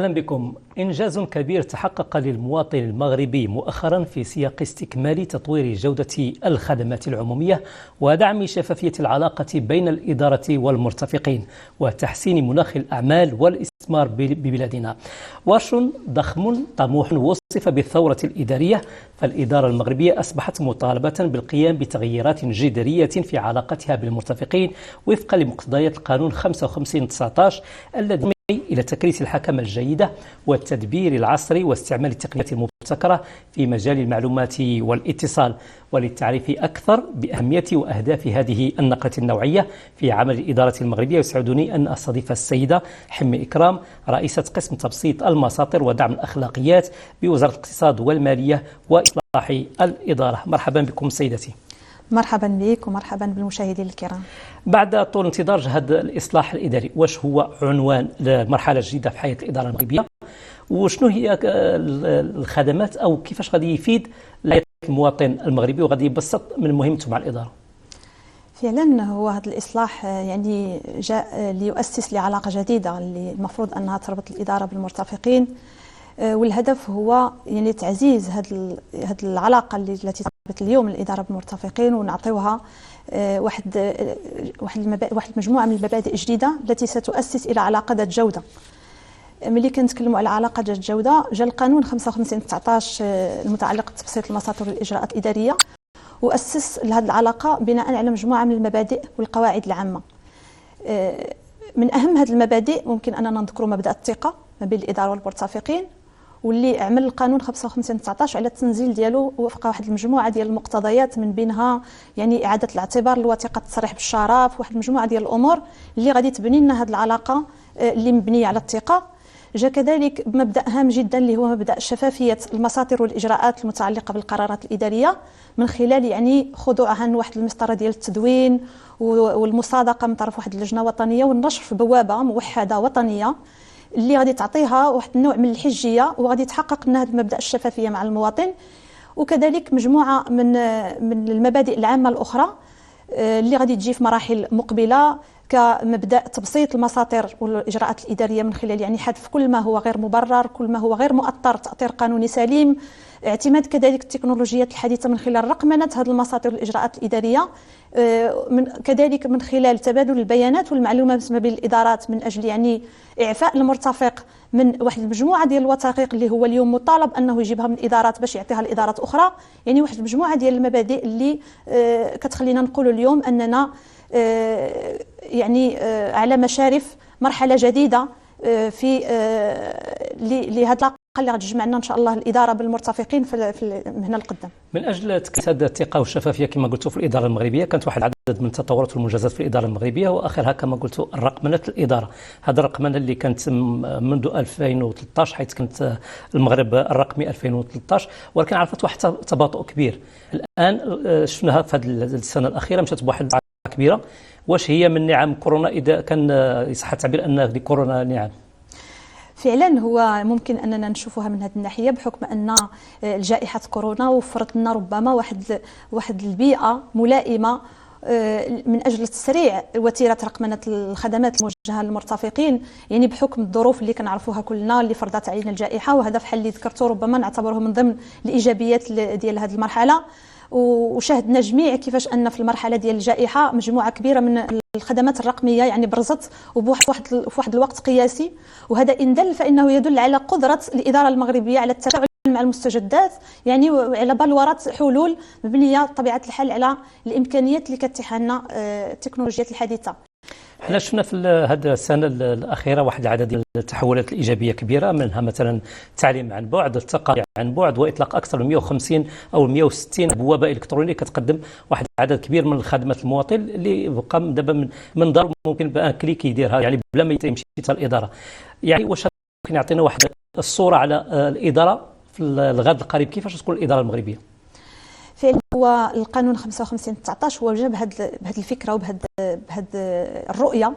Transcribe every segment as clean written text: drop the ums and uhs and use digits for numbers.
أهلا بكم. إنجاز كبير تحقق للمواطن المغربي مؤخرا في سياق استكمال تطوير جودة الخدمات العمومية ودعم شفافية العلاقة بين الإدارة والمرتفقين وتحسين مناخ الأعمال والاستثمار ببلادنا. ورش ضخم طموح وصف بالثورة الإدارية، فالإدارة المغربية أصبحت مطالبة بالقيام بتغييرات جذرية في علاقتها بالمرتفقين وفقا لمقتضيات القانون 55/19 الذي إلى تكريس الحكمة الجيدة والتدبير العصري واستعمال التقنيات المبتكرة في مجال المعلومات والاتصال. وللتعريف أكثر بأهمية وأهداف هذه النقلة النوعية في عمل الإدارة المغربية يسعدني أن أستضيف السيدة حمي إكرام، رئيسة قسم تبسيط المساطر ودعم الأخلاقيات بوزارة الاقتصاد والمالية وإصلاح الإدارة. مرحبا بكم سيدتي. مرحبا بك ومرحبا بالمشاهدين الكرام. بعد طول انتظار هذا الإصلاح الإداري، واش هو عنوان لمرحلة جديدة في حياة الإدارة المغربية؟ وشنو هي الخدمات أو كيفاش غادي يفيد المواطن المغربي وغادي يبسط من مهمته مع الإدارة؟ فعلا هو هذا الإصلاح يعني جاء ليؤسس لعلاقة جديدة اللي المفروض أنها تربط الإدارة بالمرتفقين، والهدف هو يعني تعزيز هذه العلاقة التي تربط اليوم الإدارة بالمرتفقين ونعطيوها واحد مجموعة من المبادئ جديدة التي ستؤسس إلى علاقة ذات جودة. ملي كنتكلموا على علاقة ذات جودة، جاء القانون 55/19 المتعلق بتبسيط المساطر والإجراءات الإدارية وأسس لهذه العلاقة بناء على مجموعة من المبادئ والقواعد العامة. من أهم هذه المبادئ ممكن أننا نذكروا مبدأ الثقة ما بين الإدارة والمرتفقين، واللي عمل القانون 55/19 على التنزيل ديالو وفق واحد المجموعه ديال المقتضيات، من بينها يعني اعاده الاعتبار لوثيقه التصريح بالشرف، واحد المجموعه ديال الامور اللي غادي تبني لنا هذه العلاقه اللي مبنيه على الثقه. جاء كذلك بمبدا هام جدا اللي هو مبدا شفافيه المساطر والاجراءات المتعلقه بالقرارات الاداريه، من خلال يعني خضوعها لواحد المسطره ديال التدوين والمصادقه من طرف واحد اللجنه وطنيه والنشر في بوابه موحده وطنيه اللي غادي تعطيها واحد النوع من الحجيه وغادي تحقق لنا هذا المبدا الشفافيه مع المواطن. وكذلك مجموعه من المبادئ العامه الاخرى اللي غادي تجي في مراحل مقبله، كمبدا تبسيط المساطر والاجراءات الاداريه من خلال يعني حذف كل ما هو غير مبرر، كل ما هو غير مؤطر تاطير قانوني سليم، اعتماد كذلك التكنولوجيات الحديثه من خلال رقمنه هذه المساطر والاجراءات الاداريه، كذلك من خلال تبادل البيانات والمعلومات ما بين الادارات من اجل يعني اعفاء المرتفق من واحد المجموعه ديال الوثائق اللي هو اليوم مطالب انه يجيبها من الادارات باش يعطيها لادارات اخرى. يعني واحد المجموعه ديال المبادئ اللي كتخلينا نقولوا اليوم اننا يعني على مشارف مرحله جديده في لهذا اللي غتجمعنا ان شاء الله الاداره بالمرتفقين من هنا لقدام. من اجل تكساد الثقه والشفافيه كما قلتوا في الاداره المغربيه، كانت واحد العدد من التطورات والمنجزات في الاداره المغربيه، واخرها كما قلتوا الرقمنه الاداره. هذه الرقمنه اللي كانت منذ 2013، حيث كانت المغرب الرقمي 2013، ولكن عرفت واحد تباطؤ كبير. الان شفناها في هذه السنه الاخيره مشات بواحد كبيره. واش هي من نعم كورونا، اذا كان يصح التعبير ان هذه كورونا نعم؟ فعلا هو ممكن اننا نشوفها من هذه الناحيه، بحكم ان جائحه كورونا وفرت لنا ربما واحد البيئه ملائمه من اجل تسريع وتيره رقمنه الخدمات الموجهه للمرتفقين، يعني بحكم الظروف اللي كنعرفوها كلنا اللي فرضت علينا الجائحه. وهذا في حل اللي ذكرته ربما نعتبره من ضمن الايجابيات ديال هذه المرحله. وشاهدنا جميع كيفاش ان في المرحله ديال الجائحه مجموعه كبيره من الخدمات الرقميه يعني برزت وبواحد الوقت قياسي، وهذا ان دل فانه يدل على قدره الاداره المغربيه على التفاعل مع المستجدات، يعني وعلى بلورة حلول مبنيه بطبيعه الحال على الامكانيات اللي كتتيح لنا التكنولوجيات الحديثه. احنا شفنا في هذه السنه الاخيره واحد العدد من التحولات الايجابيه كبيره، منها مثلا التعليم عن بعد، الثقافه عن بعد، واطلاق اكثر من 150 او 160 بوابه الكترونيه كتقدم واحد العدد كبير من الخدمات المواطن اللي بقى دابا من دار ممكن بان كليك يديرها، يعني بلا ما يمشي حتى الاداره. يعني واش ممكن يعطينا واحد الصوره على الاداره في الغد القريب، كيفاش تكون الاداره المغربيه؟ فعلا هو القانون 55/19 هو جاب بهذه الفكره وبهذه الرؤيه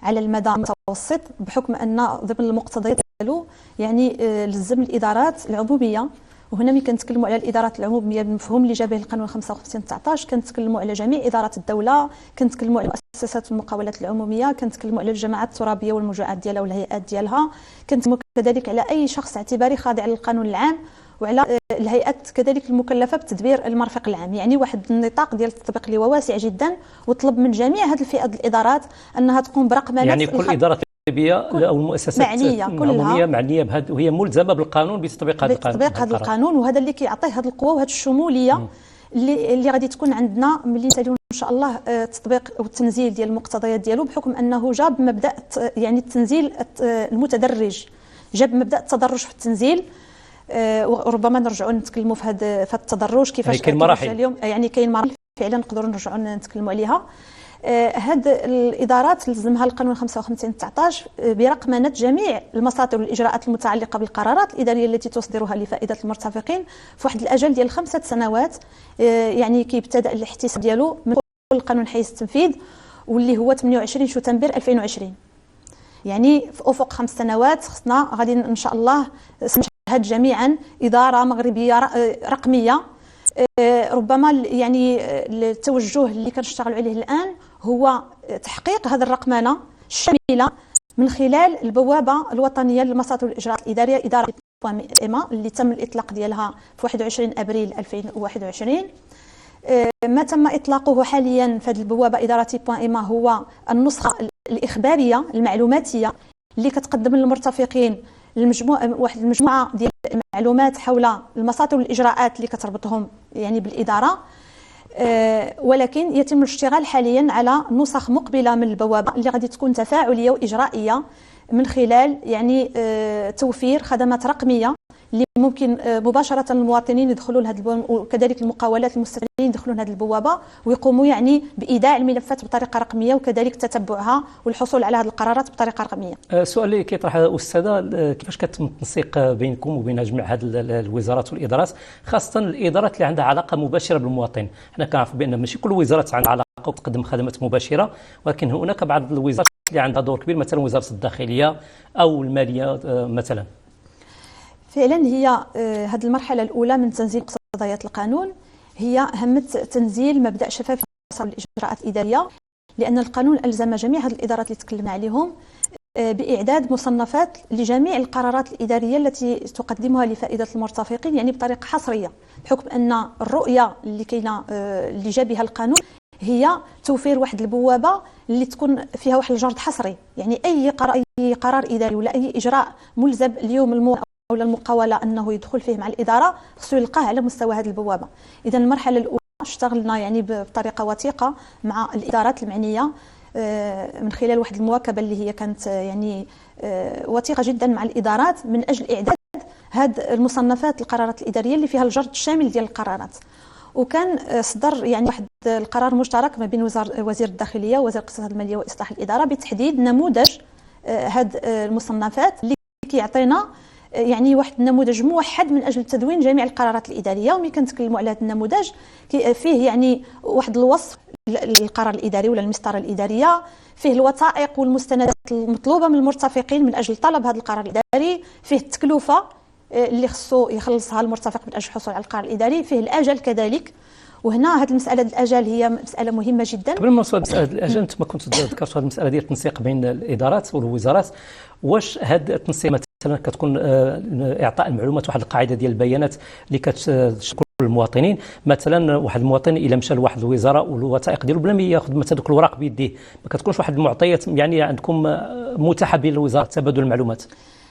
على المدى المتوسط، بحكم ان ضمن المقتضيات ديالو يعني لزم الادارات العموميه وهنا ملي كنتكلموا على الادارات العموميه بالمفهوم اللي جا به القانون 55/19 كنتكلموا على جميع ادارات الدوله، كنتكلموا على مؤسسات المقاولات العموميه، كنتكلموا على الجماعات الترابيه والمجموعات ديالها والهيئات ديالها، كنتكلموا كذلك على اي شخص اعتباري خاضع للقانون العام، وعلى الهيئات كذلك المكلفه بتدبير المرفق العام. يعني واحد النطاق ديال التطبيق اللي هو واسع جدا، وطلب من جميع هذه الفئات الادارات انها تقوم برقمنه يعني كل اداره او المؤسسات العموميه معنيه بهذا وهي ملزمه بالقانون بتطبيق هذا القانون، وهذا اللي كيعطيه هذه القوه وهذه الشموليه اللي غادي تكون عندنا ملي نساليو ان شاء الله التطبيق والتنزيل ديال المقتضيات ديالو، بحكم انه جاب بمبدا يعني التنزيل المتدرج، جاب مبدا التدرج في التنزيل. وربما نرجعوا نتكلموا في هذا التدرج كيفاش يعني كاين مراحل اليوم، يعني كاين مراحل فعلا نقدروا نرجعوا نتكلموا عليها. هاد الادارات لزمها القانون 55/19 برقمنه جميع المساطر والاجراءات المتعلقه بالقرارات الاداريه التي تصدرها لفائده المرتفقين في واحد الاجل ديال 5 سنوات. يعني كيبتدا الاحتساب ديالو من القانون حيز التنفيذ واللي هو 28 شتنبر 2020. يعني في افق 5 سنوات خصنا غادي ان شاء الله نشهد جميعا اداره مغربيه رقميه. ربما يعني التوجه اللي كنشتغلوا عليه الان هو تحقيق هذه الرقمنه الشامله من خلال البوابه الوطنيه للمساطر والاجراءات الاداريه، اداره .ima اللي تم الاطلاق ديالها في 21 ابريل 2021. ما تم اطلاقه حاليا في هذه البوابه اداره .ima هو النسخه الاخباريه المعلوماتيه اللي كتقدم للمرتفقين واحد المجموعه ديال المعلومات حول المساطر والاجراءات اللي كتربطهم يعني بالاداره. ولكن يتم الاشتغال حاليا على نسخ مقبله من البوابه اللي غادي تكون تفاعليه واجرائيه من خلال يعني توفير خدمات رقميه اللي ممكن مباشره المواطنين يدخلوا لهذه البوابه، وكذلك المقاولات المستثمرين يدخلوا لهذه البوابه ويقوموا يعني بايداع الملفات بطريقه رقميه، وكذلك تتبعها والحصول على هذه القرارات بطريقه رقميه. السؤال اللي كيطرح استاذه، كيفاش كتم التنسيق بينكم وبين جميع هذه الوزارات والادارات، خاصه الادارات اللي عندها علاقه مباشره بالمواطن؟ حنا كنعرفوا بان ماشي كل الوزارات عندها علاقه وتقدم خدمات مباشره، ولكن هناك بعض الوزارات اللي عندها دور كبير، مثلا وزاره الداخليه او الماليه مثلا. فعلا هي هذه المرحله الاولى من تنزيل مقتضيات القانون هي همت تنزيل مبدا شفافيه الاجراءات الاداريه، لان القانون الزم جميع هذه الادارات اللي تكلمنا عليهم باعداد مصنفات لجميع القرارات الاداريه التي تقدمها لفائده المرتفقين، يعني بطريقه حصريه، بحكم ان الرؤيه اللي كاينه اللي جا بها القانون هي توفير واحد البوابه اللي تكون فيها واحد الجرد حصري. يعني اي قرار اداري ولا اي اجراء ملزم اليوم المواطن او المقاوله انه يدخل فيه مع الاداره خصو يلقاه على مستوى هذه البوابه. اذا المرحله الاولى اشتغلنا يعني بطريقه وثيقه مع الادارات المعنيه من خلال واحد المواكبه اللي هي كانت يعني وثيقه جدا مع الادارات من اجل اعداد هذه المصنفات القرارات الاداريه اللي فيها الجرد الشامل ديال القرارات. وكان صدر يعني واحد القرار مشترك ما بين وزير الداخليه ووزير الاقتصاد الماليه واصلاح الاداره بتحديد نموذج هذه المصنفات اللي كيعطينا يعني واحد النموذج موحد من اجل تدوين جميع القرارات الاداريه. وملي كنتكلموا على هذا النموذج فيه يعني واحد الوصف للقرار الاداري ولا المسطره الاداريه، فيه الوثائق والمستندات المطلوبه من المرتفقين من اجل طلب هذا القرار الاداري، فيه التكلفه اللي خصو يخلصها المرتفق من اجل الحصول على القرار الاداري، فيه الاجل كذلك. وهنا هذه المساله الاجل هي مساله مهمه جدا. قبل ما نوصل لمساله الاجل، انت ما كنت ذكرت هذه المساله ديال التنسيق بين الادارات والوزارات، واش هذا التنسيق مثلا كتكون اعطاء المعلومات واحد القاعده ديال البيانات اللي كتشكل المواطنين؟ مثلا واحد المواطن الا مشى لواحد الوزاره والوثائق ديالو بلا ما ياخذ مثلا ذوك الوراق بيديه، ما كتكونش واحد المعطيات يعني عندكم متاحه بين الوزارات تبادل المعلومات؟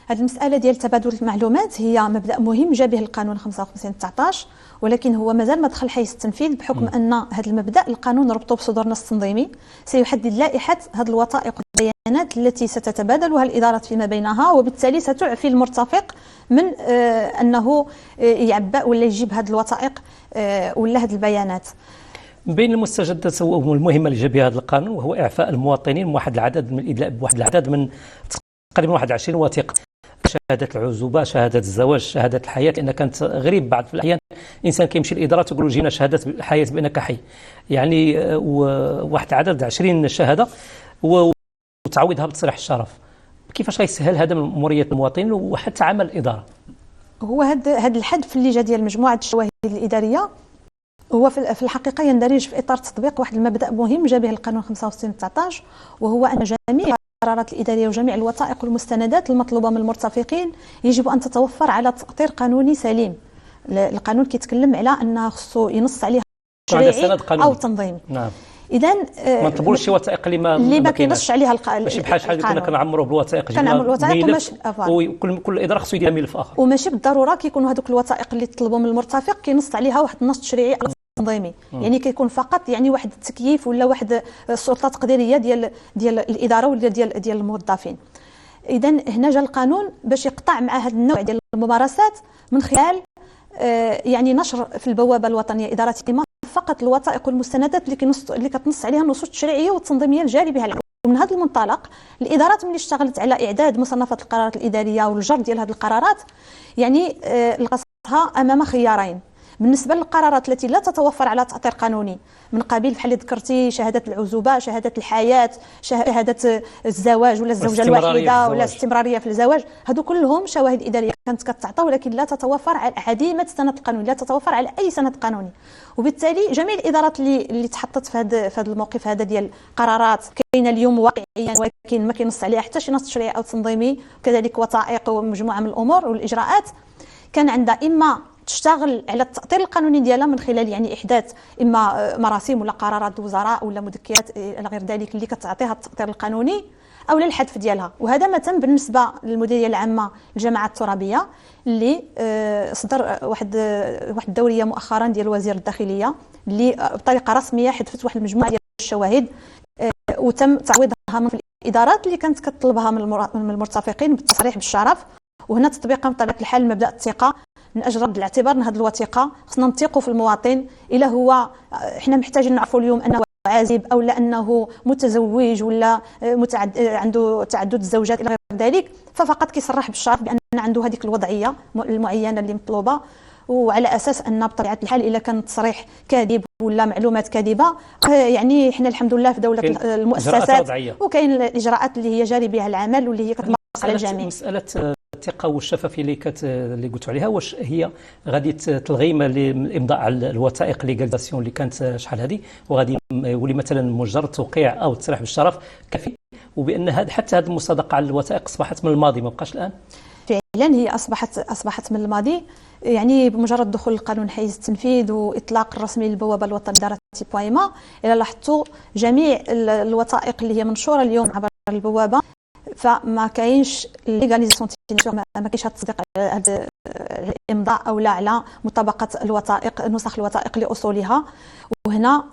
هذه المسألة ديال تبادل المعلومات هي مبدأ مهم جا به القانون 55/19، ولكن هو مازال ما دخل حيز التنفيذ، بحكم أن هذا المبدأ القانون ربطه بصدور نص تنظيمي سيحدد لائحة هذه الوثائق والبيانات التي ستتبادلها الإدارات فيما بينها، وبالتالي ستعفي المرتفق من أنه يعبأ ولا يجيب هذه الوثائق ولا هذه البيانات. بين المستجدات والمهمة اللي جا بها هذا القانون وهو إعفاء المواطنين من واحد العدد من الإدلاء بواحد العدد من تقريبا 21 وثيقة، شهادة العزوبة، شهادة الزواج، شهادة الحياة، لأن كانت غريب بعض في الأحيان الإنسان كيمشي للإدارة تقول له جينا شهادة الحياة بأنك حي، يعني واحد العدد 20 شهادة وتعويضها بتصريح الشرف. كيفاش غيسهل هذا من مأمورية المواطنين وحتى عمل الإدارة؟ هو هذا الحذف اللي جا ديال مجموعه الشواهد الاداريه هو في الحقيقه يندرج في اطار تطبيق واحد المبدا مهم جا به القانون 65/19، وهو ان جميع القرارات الاداريه وجميع الوثائق والمستندات المطلوبه من المرتفقين يجب ان تتوفر على تاطير قانوني سليم. القانون كيتكلم على انه خصو ينص عليها تشريعي او تنظيمي. نعم. اذا ما نطلبوش شي وثائق اللي ما كينصش عليها ماشي بحال شحال كنا كنعمروا بالوثائق، كنعمروا الوثائق وكل اداره خصو يدير ملف اخر، وماشي بالضروره كيكونوا هذوك الوثائق اللي طلبوا من المرتفق كينص عليها واحد النص تشريعي او تنظيمي. يعني كيكون فقط يعني واحد التكييف ولا واحد السلطه تقديريه ديال الاداره ولا ديال الموظفين. اذا هنا جا القانون باش يقطع مع هذا النوع ديال الممارسات من خلال يعني نشر في البوابه الوطنيه اداره الإمارة فقط الوثائق والمستندات اللي كتنص عليها النصوص التشريعيه والتنظيميه الجاري بها العمل. ومن هذا المنطلق الادارات ملي اشتغلت على اعداد مصنفات القرارات الاداريه والجر ديال هذه القرارات يعني لقاتها امام خيارين. بالنسبه للقرارات التي لا تتوفر على تاطير قانوني من قبيل بحال اللي ذكرتي شهاده العزوبه، شهاده الحياه، شهاده الزواج ولا الزوجه الوحيده ولا الاستمراريه في الزواج، هذو كلهم شواهد اداريه كانت كتعطى ولكن لا تتوفر على عديمه السند القانوني، لا تتوفر على اي سند قانوني. وبالتالي جميع الادارات اللي تحطت في هذا الموقف هذا ديال قرارات كاينه اليوم واقعيا ولكن ما كينص عليها حتى شي نص تشريعي او تنظيمي، وكذلك وثائق ومجموعه من الامور والاجراءات، كان عندها اما تشتغل على التأطير القانوني ديالها من خلال يعني احداث اما مراسيم ولا قرارات وزراء ولا مذكرات الى غير ذلك اللي كتعطيها التأطير القانوني، او الحذف ديالها. وهذا ما تم بالنسبه للمديريه العامه للجماعات الترابيه اللي صدر واحد الدوريه مؤخرا ديال وزير الداخليه اللي بطريقه رسميه حذفت واحد المجموعه ديال الشواهد وتم تعويضها من الادارات اللي كانت كتطلبها من المرتفقين بالتصريح بالشرف. وهنا تطبيقا بطبيعه الحال مبدا الثقه، من اجل رد الاعتبار ان هذه الوثيقه خصنا نثيقوا في المواطن الا هو حنا محتاجين نعرفوا اليوم انه عازب او لانه متزوج ولا عنده تعدد الزوجات الى غير ذلك، ففقط كيصرح بالشرف بان عنده هذيك الوضعيه المعينه اللي مطلوبه. وعلى اساس ان بطبيعه الحال الا كان تصريح كاذب ولا معلومات كاذبه يعني احنا الحمد لله في دوله المؤسسات وكاين الاجراءات اللي هي جاري بها العمل واللي هي كتطبق على الجميع. مساله الثقه والشفافيه اللي قلت عليها، واش هي غادي تلغي الامضاء على الوثائق ليغاليزاسيون اللي كانت شحال هذه وغادي يولي مثلا مجرد توقيع او تصريح بالشرف كافي، وبان حتى هذه المصادقه على الوثائق اصبحت من الماضي ما بقاش الان؟ فعلا هي اصبحت من الماضي، يعني بمجرد دخول القانون حيز التنفيذ واطلاق الرسمي للبوابه الوطنيه لاداره بويما الى لاحظتوا جميع الوثائق اللي هي منشوره اليوم عبر البوابه فما كاينش ليغاليزاسيون، ما كاينش التصديق على هذا الامضاء او لا على مطابقه الوثائق نسخ الوثائق لاصولها. وهنا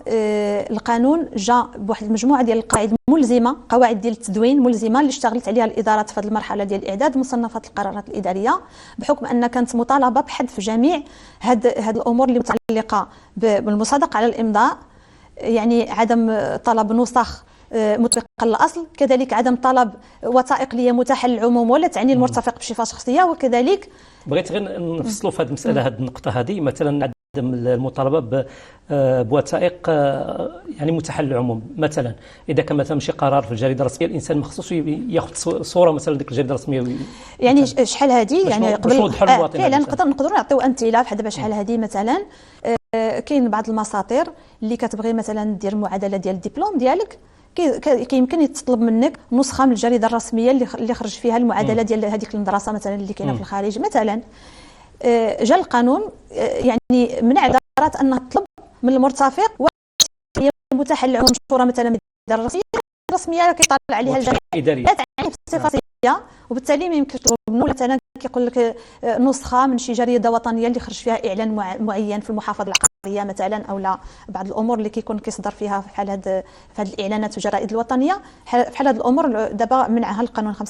القانون جاء بواحد المجموعه ديال القواعد ملزمه، قواعد ديال التدوين ملزمه اللي اشتغلت عليها الادارات في هذه المرحله ديال اعداد مصنفات القرارات الاداريه، بحكم ان كانت مطالبه بحذف جميع هذه الامور اللي متعلقه بالمصادقه على الامضاء، يعني عدم طلب نسخ مطبقا للاصل، كذلك عدم طلب وثائق اللي هي متاحه للعموم ولا تعني المرتفق بصفه شخصيه، وكذلك بغيت غير نفصلوا في هذه المساله، هذه النقطه هذه مثلا عدم المطالبه بوثائق يعني متاحه للعموم. مثلا اذا كان مثلا شي قرار في الجريده الرسميه الانسان ما خصوش ياخذ صوره مثلا ديك الجريده الرسميه يعني شحال هذه يعني قبل فعلا نقدروا نعطيو امثله بحال دابا شحال هذه مثلا كاين بعض المساطير اللي كتبغي مثلا دير المعادله ديال الدبلوم ديالك كيمكن يتطلب منك نسخه من الجريده الرسميه اللي خرج فيها المعادله ديال هذيك المدرسه مثلا اللي كاينه في الخارج. مثلا جاء القانون يعني منع الادارات انها تطلب من المرتفق وهي متاحه للعموم منشوره مثلا من الجريده الرسميه كيطلع عليها الجريده لا تعني بصفه شخصيه، وبالتالي ما يمكنش تطلب منه. مثلا كيقول لك نسخه من شي جريده وطنيه اللي خرج فيها اعلان معين في المحافظه العقاريه مثلا، او لا بعض الامور اللي كيكون كيصدر فيها في حال هذه الاعلانات في الجرائد الوطنيه. في حال هذه الامور دابا منعها القانون 55/19.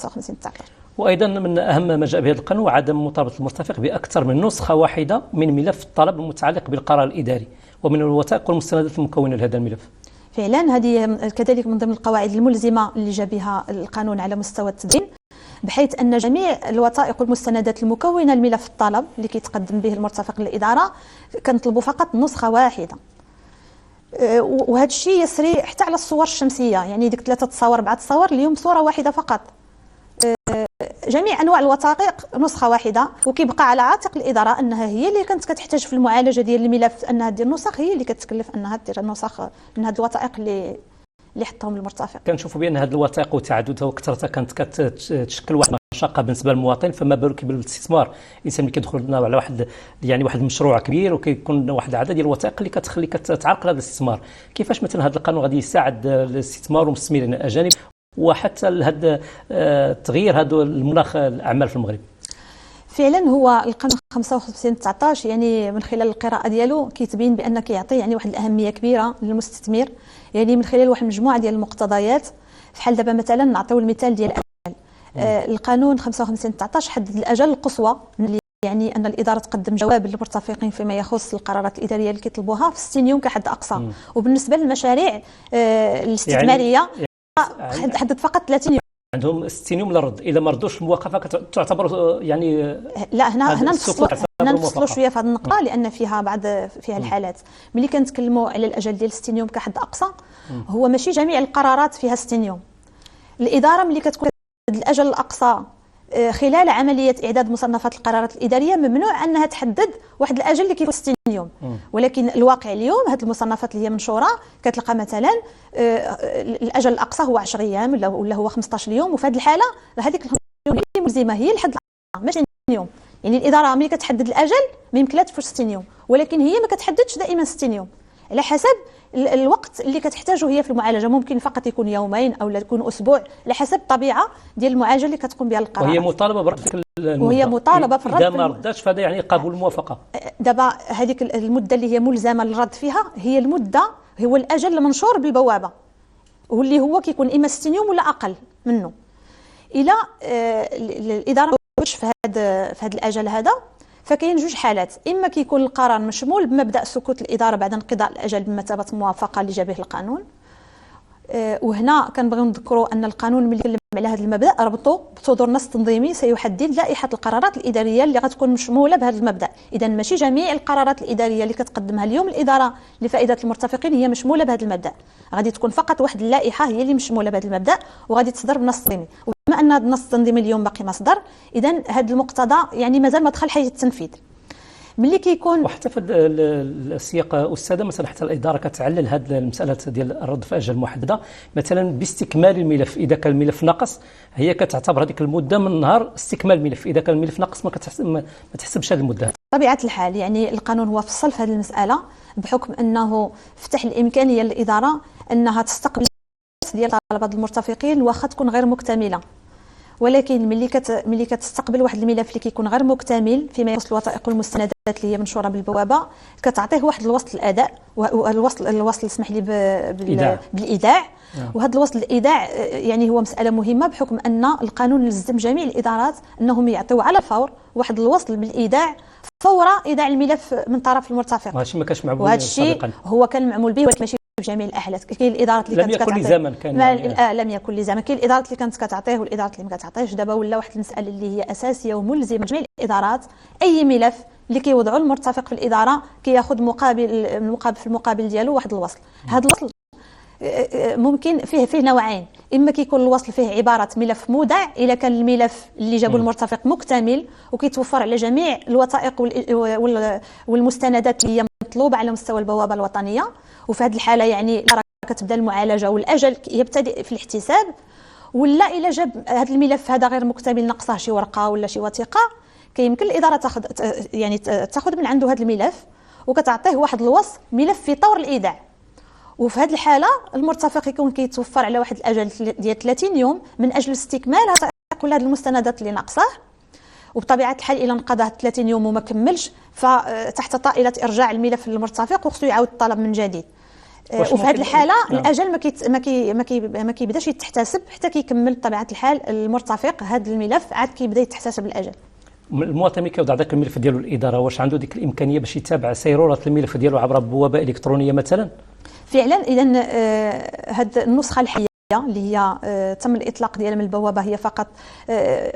وايضا من اهم ما جاء به هذا القانون عدم مطالبه المرتفق باكثر من نسخه واحده من ملف الطلب المتعلق بالقرار الاداري ومن الوثائق والمستندات المكونه لهذا الملف. فعلا هذه كذلك من ضمن القواعد الملزمه اللي جاء بها القانون على مستوى التدوين، بحيث ان جميع الوثائق والمستندات المكونه لملف الطلب اللي كيتقدم به المرتفق للاداره كنطلبوا فقط نسخه واحده. وهذا الشيء يسري حتى على الصور الشمسيه، يعني ديك 3 تصاور 4 تصاور اليوم صوره واحده فقط. جميع انواع الوثائق نسخه واحده، وكيبقى على عاتق الاداره انها هي اللي كانت كتحتاج في المعالجه ديال الملف انها دير نسخ، هي اللي كتكلف انها دير النسخ من هذه الوثائق اللي حطهم المرتفق. كنشوفوا بان هذه الوثائق وتعددها وكثرتها كانت كتشكل واحد المشقه بالنسبه للمواطن، فما بالك بالاستثمار. الانسان اللي كيدخل على واحد المشروع كبير وكيكون واحد العدد ديال الوثائق اللي كتخلي كتعرقل هذا الاستثمار. كيفاش مثلا هذا القانون غادي يساعد الاستثمار والمستثمرين الاجانب وحتى هذا تغيير هذا المناخ الاعمال في المغرب؟ فعلا هو القانون 55/19 يعني من خلال القراءه ديالو كيتبين بان كيعطي يعني واحد الاهميه كبيره للمستثمر، يعني من خلال واحد المجموعه ديال المقتضيات. فحال دابا مثلا نعطيو المثال ديال الاجل. القانون 55/19 حدد الاجل القصوى، يعني ان الاداره تقدم جواب للمرتفقين فيما يخص القرارات الاداريه اللي كيطلبوها في 60 يوم كحد اقصى. وبالنسبه للمشاريع الاستثماريه حدد فقط 30 يوم. عندهم 60 يوم للرد، اذا ما ردوش الموقفه تعتبر يعني لا هنا نفصلوا شويه في هذه النقطه، لان فيها الحالات ملي كنتكلموا على الاجل ديال 60 يوم كحد اقصى. هو ماشي جميع القرارات فيها 60 يوم. الاداره ملي كتكون الاجل الاقصى خلال عمليه اعداد مصنفات القرارات الاداريه ممنوع انها تحدد واحد الاجل اللي كيكون 60 يوم. ولكن الواقع اليوم هذه المصنفات اللي هي منشوره كتلقى مثلا الاجل الاقصى هو 10 ايام ولا هو 15 يوم، وفي هذه الحاله هذيك اليوم ملزمه هي الحد ماشي 60 يوم. يعني الاداره ملي كتحدد الاجل ما يمكن لها تفوت 60 يوم، ولكن هي ما كتحددش دائما 60 يوم على حسب الوقت اللي كتحتاجه هي في المعالجه. ممكن فقط يكون يومين او لا يكون اسبوع على حسب الطبيعه ديال المعالجه اللي كتقوم بها القرار. وهي مطالبه برد ديك المده، وهي مطالبه في الرد. اذا ما رداتش فهذا يعني قبول الموافقه. دابا هذيك المده اللي هي ملزمه للرد فيها هي المده، هو الاجل المنشور بالبوابه، واللي هو كيكون اما 60 يوم ولا اقل منه. الى الاداره ما وافقتش في هذا الاجل هذا، فكاين جوج حالات: اما كيكون القرار مشمول بمبدا سكوت الاداره بعد انقضاء الاجل بمثابه موافقه اللي جا به القانون. وهنا كنبغيو نذكروا ان القانون ملي كلم على هذا المبدا ربطوا بصدور نص تنظيمي سيحدد لائحه القرارات الاداريه اللي غتكون مشموله بهذا المبدا. اذا ماشي جميع القرارات الاداريه اللي كتقدمها اليوم الاداره لفائده المرتفقين هي مشموله بهذا المبدا، غادي تكون فقط واحد اللائحه هي اللي مشموله بهذا المبدا وغادي تصدر بنص تنظيمي. وبما ان هذا النص التنظيمي اليوم باقي ما صدر، اذا هذا المقتضى يعني مازال ما دخل حيز التنفيذ. ملي كيكون وحتى في السياق استاذه مثلا حتى الاداره كتعلل هذه المساله ديال الرد في اجل محدده مثلا باستكمال الملف. اذا كان الملف ناقص هي كتعتبر هذيك المده من نهار استكمال الملف، اذا كان الملف ناقص ما تحسبش هذه المده. طبيعه الحال يعني القانون هو فصل في هذه المساله بحكم انه فتح الامكانيه للاداره انها تستقبل ديال طلبات المرتفقين واخا تكون غير مكتمله. ولكن ملي كتستقبل واحد الملف اللي كيكون غير مكتمل فيما يخص الوثائق والمستندات اللي هي منشوره بالبوابه، كتعطيه واحد الوصل الاداء والوصل اسمح لي بالايداع. وهذا الوصل الايداع يعني هو مساله مهمه بحكم ان القانون لزم جميع الادارات انهم يعطيو على الفور واحد الوصل بالايداع فور ايداع الملف من طرف المرتفق. وهذا الشيء ما كانش معمول وهذا الشيء هو كان معمول به ولكن ماشي في جميع الاحالات. كاين الادارات اللي كانت كتعطيه لم يكن لزاما كان لم يكن لزاما. كاين الادارات اللي كانت كتعطيه والادارات اللي ما كتعطيهش. دابا ولا واحد المساله اللي هي اساسيه وملزمه جميع الادارات، اي ملف اللي كيوضعوا المرتفق في الاداره كياخذ في المقابل ديالو واحد الوصل. هذا الوصل ممكن فيه نوعين: اما كيكون الوصل فيه عباره ملف مودع اذا كان الملف اللي جابوا المرتفق مكتمل وكيتوفر على جميع الوثائق والمستندات اللي هي مطلوبه على مستوى البوابه الوطنيه. وفي هذه الحاله يعني كتبدا المعالجه والاجل يبتدئ في الاحتساب. ولا الا جاب هذا الملف هذا غير مكتمل نقصه شي ورقه ولا شي وثيقه، كيمكن الاداره تاخذ من عنده هذا الملف وكتعطيه واحد الوصف ملف في طور الايداع. وفي هذه الحاله المرتفق يكون كيتوفر على واحد الاجل ديال 30 يوم من اجل استكمال كل هذه المستندات اللي ناقصه. وبطبيعه الحال الى انقضى 30 يوم وما كملش فتحت طائله ارجاع الملف للمرتفق وخصو يعاود الطلب من جديد. وفي هذه الحاله الاجل ما كيبداش يتحتسب حتى كيكمل بطبيعه الحال المرتفق هذا الملف عاد كيبدا يتحتسب الاجل. المواطن ملي كيوضع ذاك الملف ديالو الاداره واش عنده ديك الامكانيه باش يتابع سيروره الملف ديالو عبر بوابه الكترونيه مثلا؟ فعلا. اذا هذه النسخه الحيه اللي هي تم الاطلاق ديالها من البوابه هي فقط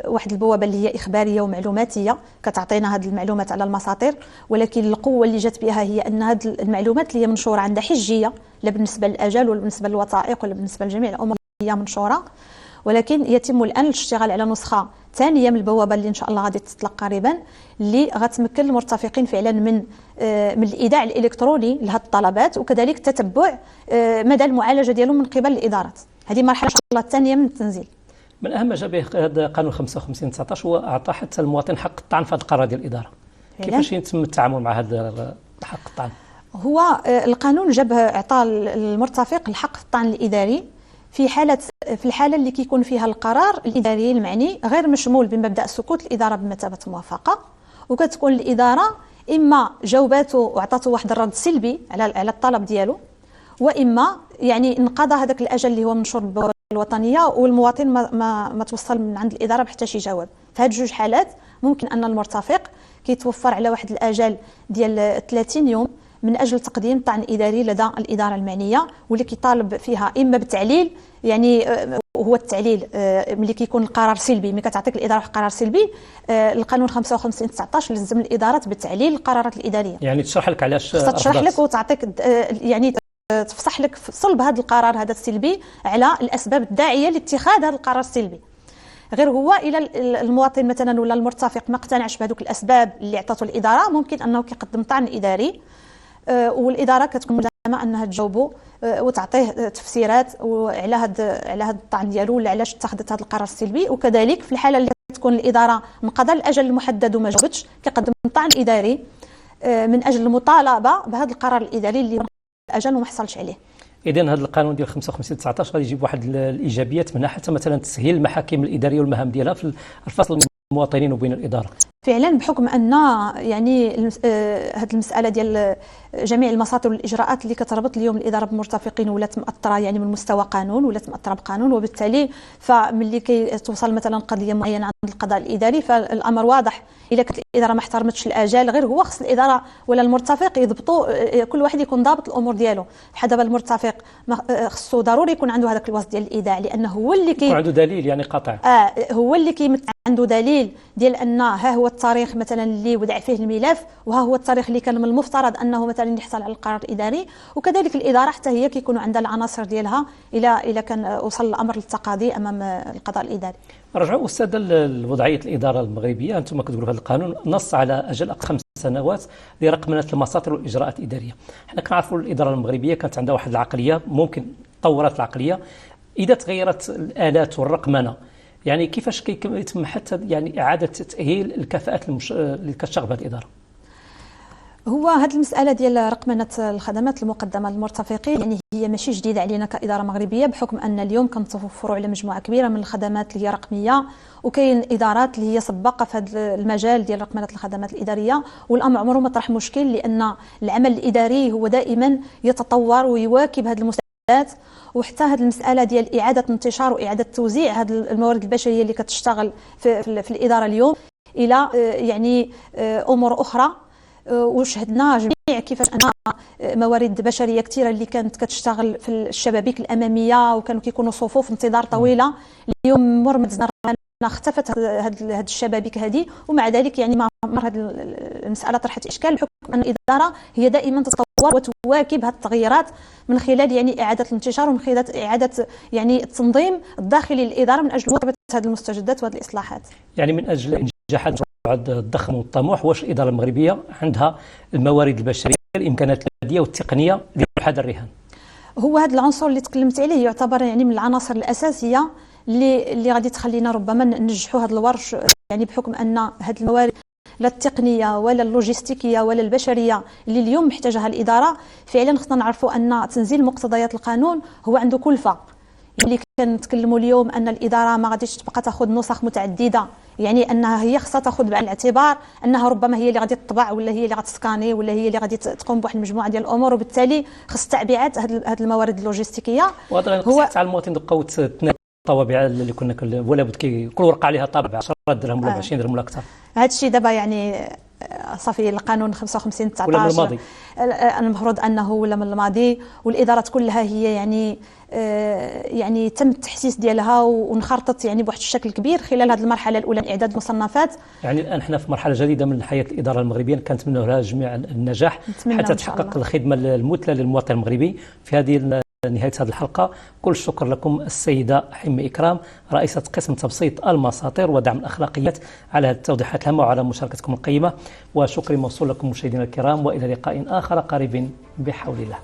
واحد البوابه اللي هي اخباريه ومعلوماتيه كتعطينا هذه المعلومات على المساطر. ولكن القوه اللي جات بها هي ان هذه المعلومات اللي هي منشوره عندها حجيه لا بالنسبه للاجل ولا بالنسبه للوثائق ولا بالنسبه لجميع الامور اللي هي منشوره. ولكن يتم الان الاشتغال على نسخه ثانيه من البوابه اللي ان شاء الله غادي تطلق قريبا، اللي غتمكن المرتفقين فعلا من الايداع الالكتروني لهذه الطلبات، وكذلك تتبع مدى المعالجه ديالهم من قبل الادارات. هذه مرحله ان شاء الله الثانيه من التنزيل. من اهم ما جاء به هذا قانون 55/19 هو اعطى حتى المواطن حق الطعن في هذا القرار ديال الاداره. كيفاش يتم التعامل مع هذا حق الطعن؟ هو القانون اعطى المرتفق الحق في الطعن الاداري في الحاله اللي كيكون فيها القرار الاداري المعني غير مشمول بمبدا سكوت الاداره بمثابه موافقه، وكتكون الاداره اما جاوباته وعطاته واحد الرد سلبي على الطلب ديالو، واما يعني انقضى هذاك الاجل اللي هو منشور بالبوابه الوطنيه والمواطن ما توصل من عند الاداره بحتى شي جواب. في هاد جوج حالات ممكن ان المرتفق كيتوفر على واحد الاجل ديال 30 يوم من اجل تقديم طعن اداري لدى الاداره المعنيه، واللي كيطالب فيها اما بالتعليل، يعني هو التعليل ملي كيكون القرار سلبي، ملي كتعطيك الاداره قرار سلبي القانون 55/19 لزم الادارات بالتعليل القرارات الاداريه. يعني تشرح لك علاش، تشرح لك وتعطيك يعني تفصح لك صلب هذا القرار هذا السلبي على الاسباب الداعيه لاتخاذ هذا القرار السلبي. غير هو الى المواطن مثلا ولا المرتفق ما اقتنعش بهذوك الاسباب اللي عطاته الاداره، ممكن انه كيقدم طعن اداري، والاداره كتكون ملزمه انها تجاوبه وتعطيه تفسيرات على هذا الطعن ديالو ولا علاش اتخذت هذا القرار السلبي. وكذلك في الحاله اللي تكون الاداره انقضى الاجل المحدد وما جاوبتش، كيقدم طعن اداري من اجل المطالبه بهذا القرار الاداري اللي الاجل وما حصلش عليه. اذا هذا القانون ديال 55/19 غادي يجيب واحد الايجابيات منها، حتى مثلا تسهيل المحاكم الاداريه والمهام ديالها في الفصل بين المواطنين وبين الاداره. فعلا بحكم ان يعني هذه المساله ديال جميع المساطر والاجراءات اللي كتربط اليوم الاداره بالمرتفقين ولات مأثره يعني من مستوى قانون، ولات مأثره بقانون، وبالتالي فملي كتوصل مثلا قضيه معينه عند القضاء الاداري فالامر واضح. الا كانت الاداره ما احترمتش الاجال، غير هو خص الاداره ولا المرتفق يضبطوا، كل واحد يكون ضابط الامور ديالو. بحال دابا المرتفق خصو ضروري يكون عنده هذاك الوسط ديال الايداع، لانه هو اللي يكون عنده دليل يعني قاطع. هو اللي عنده دليل ديال ان ها هو التاريخ مثلا اللي ودع فيه الملف، وها هو التاريخ اللي كان من المفترض انه مثلا يحصل على القرار الاداري. وكذلك الاداره حتى هي كيكون عندها العناصر ديالها الى كان وصل الامر للتقاضي امام القضاء الاداري. رجعوا استاذ لوضعيه الاداره المغربيه، انتم كتقولوا هذا القانون نص على اجل 5 سنوات لرقمنه المساطر والاجراءات الاداريه. حنا كنعرفوا الاداره المغربيه كانت عندها واحد العقليه، ممكن طورت العقليه اذا تغيرت الالات والرقمنه، يعني كيفاش يتم حتى يعني اعاده تاهيل الكفاءات اللي كتشتغل بهذه الاداره؟ هو هذه المساله ديال رقمنه الخدمات المقدمه للمرتفقين يعني هي ماشي جديده علينا كاداره مغربيه، بحكم ان اليوم كنتوفروا على مجموعه كبيره من الخدمات اللي هي رقميه، وكاين ادارات اللي هي سباقه في هذا المجال ديال رقمنه الخدمات الاداريه، والامر عمره ما طرح مشكل، لان العمل الاداري هو دائما يتطور ويواكب هذه المستجدات. وحتى هذه المساله ديال اعاده انتشار واعاده توزيع هذه الموارد البشريه اللي كتشتغل في الاداره اليوم الى يعني امور اخرى، وشهدنا جميع كيفاش ان موارد بشريه كثيره اللي كانت كتشتغل في الشبابيك الاماميه وكانوا كيكونوا صفوف انتظار طويله، اليوم مر مزنا اختفت هذه الشبابيك هذه. ومع ذلك يعني ما عمر هذه المساله طرحت اشكال، بحكم ان الاداره هي دائما تتطور وتواكب هذه التغييرات من خلال يعني اعاده الانتشار ومن خلال اعاده يعني التنظيم الداخلي للاداره من اجل مواكبه هذه المستجدات وهذه الاصلاحات. يعني من اجل انجاح الضخم والطموح، واش الاداره المغربيه عندها الموارد البشريه، الامكانات الماديه والتقنيه لهذا الرهان؟ هو هذا العنصر اللي تكلمت عليه يعتبر يعني من العناصر الاساسيه اللي غادي تخلينا ربما ننجحوا هذا الورش، يعني بحكم ان هذه الموارد لا التقنيه ولا اللوجستيكيه ولا البشريه اللي اليوم محتاجها الاداره. فعلا خصنا نعرفوا ان تنزيل مقتضيات القانون هو عنده كلفه، اللي كنتكلموا اليوم ان الاداره ما غاديش تبقى تاخذ نسخ متعدده، يعني انها هي خصها تاخذ بعين الاعتبار انها ربما هي اللي غادي تطبع ولا هي اللي غتسكاني ولا هي اللي غادي تقوم بواحد المجموعه ديال الامور، وبالتالي خص تعبئات هذه الموارد اللوجستيكيه. وهذا هو على المواطن قوه الطوابع اللي كنا ولا بد كل ورقه عليها طابع 10 درهم ولا 20 درهم ولا اكثر. هذا الشيء دابا يعني صافي القانون 55/19 ولا من الماضي، المفروض انه ولا من الماضي، والادارات كلها هي يعني تم التحسيس ديالها ونخرطت يعني بواحد الشكل كبير خلال هذه المرحله الاولى من اعداد المصنفات. يعني الان احنا في مرحله جديده من حياه الاداره المغربيه، كنتمنوا لها جميع النجاح حتى تحقق الخدمه المثلى للمواطن المغربي في هذه نهاية هذه الحلقة. كل الشكر لكم السيدة حمة إكرام رئيسة قسم تبسيط المساطير ودعم الأخلاقيات على هذه التوضيحات الهامة وعلى مشاركتكم القيمة، وشكري موصول لكم مشاهدينا الكرام، وإلى لقاء آخر قريب بحول الله.